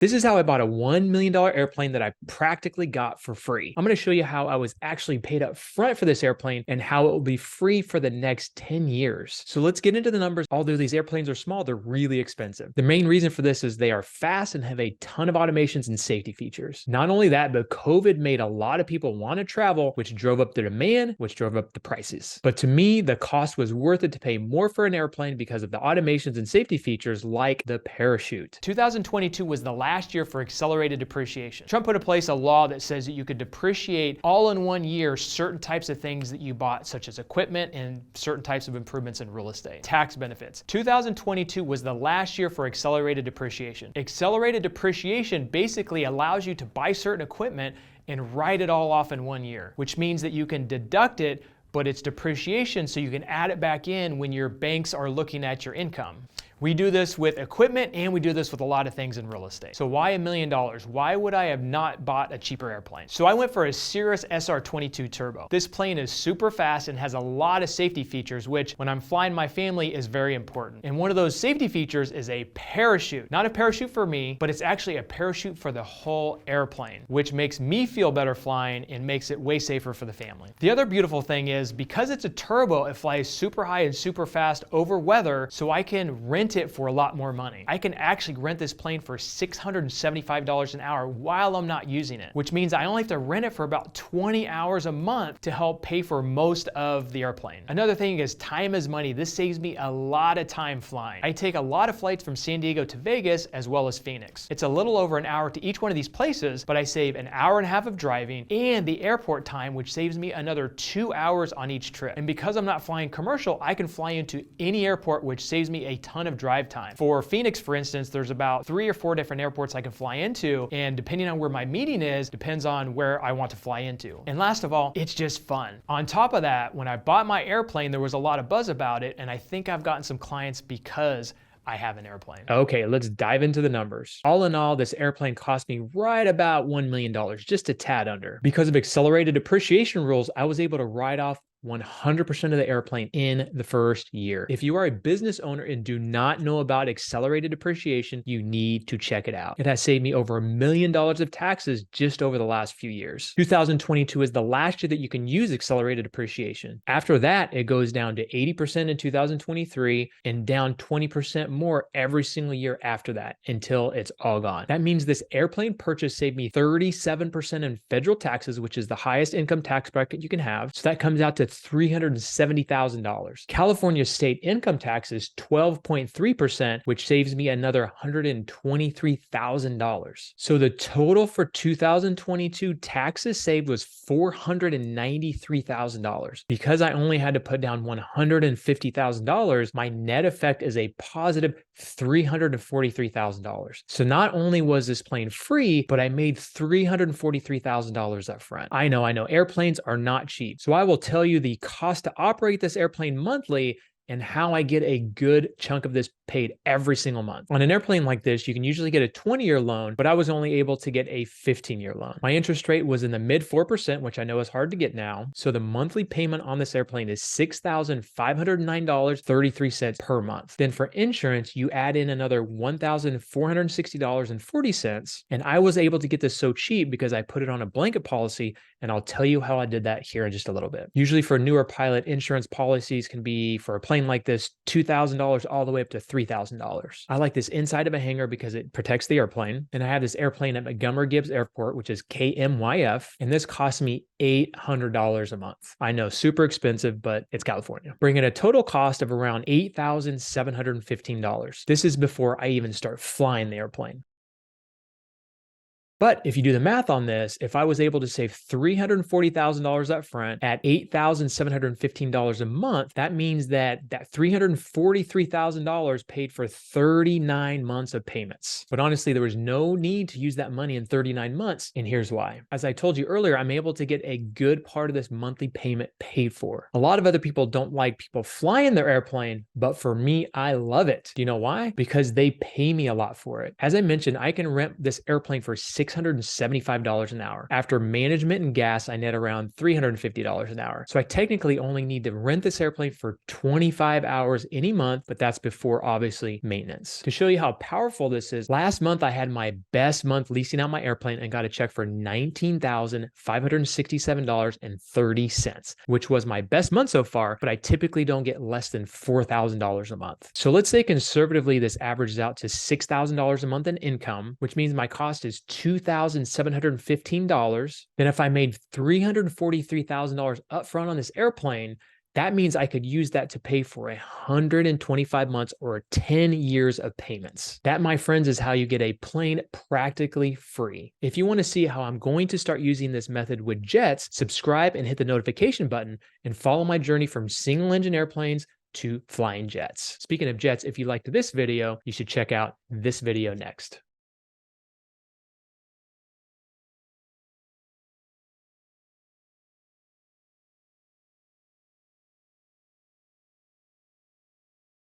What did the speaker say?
This is how I bought a $1 million airplane that I practically got for free. I'm going to show you how I was actually paid up front for this airplane and how it will be free for the next 10 years. So let's get into the numbers. Although these airplanes are small, they're really expensive. The main reason for this is they are fast and have a ton of automations and safety features. Not only that, but COVID made a lot of people want to travel, which drove up the demand, which drove up the prices. But to me, the cost was worth it to pay more for an airplane because of the automations and safety features like the parachute. 2022 was the last year for accelerated depreciation. Trump put in place a law that says that you could depreciate all in one year certain types of things that you bought, such as equipment and certain types of improvements in real estate. Tax benefits. 2022 was the last year for accelerated depreciation. Accelerated depreciation basically allows you to buy certain equipment and write it all off in 1 year, which means that you can deduct it, but it's depreciation, so you can add it back in when your banks are looking at your income. We do this with equipment and we do this with a lot of things in real estate. So why $1 million? Why would I have not bought a cheaper airplane? So I went for a Cirrus SR 22 turbo. This plane is super fast and has a lot of safety features, which when I'm flying my family is very important. And one of those safety features is a parachute. Not a parachute for me, but it's actually a parachute for the whole airplane, which makes me feel better flying and makes it way safer for the family. The other beautiful thing is because it's a turbo, it flies super high and super fast over weather, so I can rent it for a lot more money. I can actually rent this plane for $675 an hour while I'm not using it, which means I only have to rent it for about 20 hours a month to help pay for most of the airplane. Another thing is time is money. This saves me a lot of time flying. I take a lot of flights from San Diego to Vegas as well as Phoenix. It's a little over an hour to each one of these places, but I save an hour and a half of driving and the airport time, which saves me another 2 hours on each trip. And because I'm not flying commercial, I can fly into any airport, which saves me a ton of drive time. For Phoenix, for instance, there's about 3 or 4 different airports I can fly into, and depending on where my meeting is, depends on where I want to fly into. And last of all, it's just fun. On top of that, when I bought my airplane, there was a lot of buzz about it, and I think I've gotten some clients because I have an airplane. Okay, let's dive into the numbers. All in all, this airplane cost me right about $1 million, just a tad under. Because of accelerated depreciation rules, I was able to write off 100% of the airplane in the first year. If you are a business owner and do not know about accelerated depreciation, you need to check it out. It has saved me over $1 million of taxes just over the last few years. 2022 is the last year that you can use accelerated depreciation. After that, it goes down to 80% in 2023 and down 20% more every single year after that until it's all gone. That means this airplane purchase saved me 37% in federal taxes, which is the highest income tax bracket you can have. So that comes out to $370,000. California state income tax is 12.3%, which saves me another $123,000. So the total for 2022 taxes saved was $493,000. Because I only had to put down $150,000, my net effect is a positive $343,000. So not only was this plane free, but I made $343,000 up front. I know, airplanes are not cheap. So I will tell you the cost to operate this airplane monthly and how I get a good chunk of this paid every single month. On an airplane like this, you can usually get a 20-year loan, but I was only able to get a 15-year loan. My interest rate was in the mid 4%, which I know is hard to get now. So the monthly payment on this airplane is $6,509.33 per month. Then for insurance, you add in another $1,460.40. And I was able to get this so cheap because I put it on a blanket policy, and I'll tell you how I did that here in just a little bit. Usually for a newer pilot, insurance policies can be, for a plane like this, $2,000 all the way up to $3,000. I like this inside of a hangar because it protects the airplane. And I have this airplane at Montgomery Gibbs Airport, which is KMYF, and this cost me $800 a month. I know, super expensive, but it's California. Bringing a total cost of around $8,715. This is before I even start flying the airplane. But if you do the math on this, if I was able to save $340,000 up front at $8,715 a month, that means that $343,000 paid for 39 months of payments. But honestly, there was no need to use that money in 39 months. And here's why. As I told you earlier, I'm able to get a good part of this monthly payment paid for. A lot of other people don't like people flying their airplane, but for me, I love it. Do you know why? Because they pay me a lot for it. As I mentioned, I can rent this airplane for $675 an hour. After management and gas, I net around $350 an hour. So I technically only need to rent this airplane for 25 hours any month, but that's before obviously maintenance. To show you how powerful this is, last month I had my best month leasing out my airplane and got a check for $19,567.30, which was my best month so far, but I typically don't get less than $4,000 a month. So let's say conservatively this averages out to $6,000 a month in income, which means my cost is $2,715. Then if I made $343,000 upfront on this airplane, that means I could use that to pay for 125 months or 10 years of payments. That, my friends, is how you get a plane practically free. If you want to see how I'm going to start using this method with jets, subscribe and hit the notification button and follow my journey from single engine airplanes to flying jets. Speaking of jets, if you liked this video, you should check out this video next.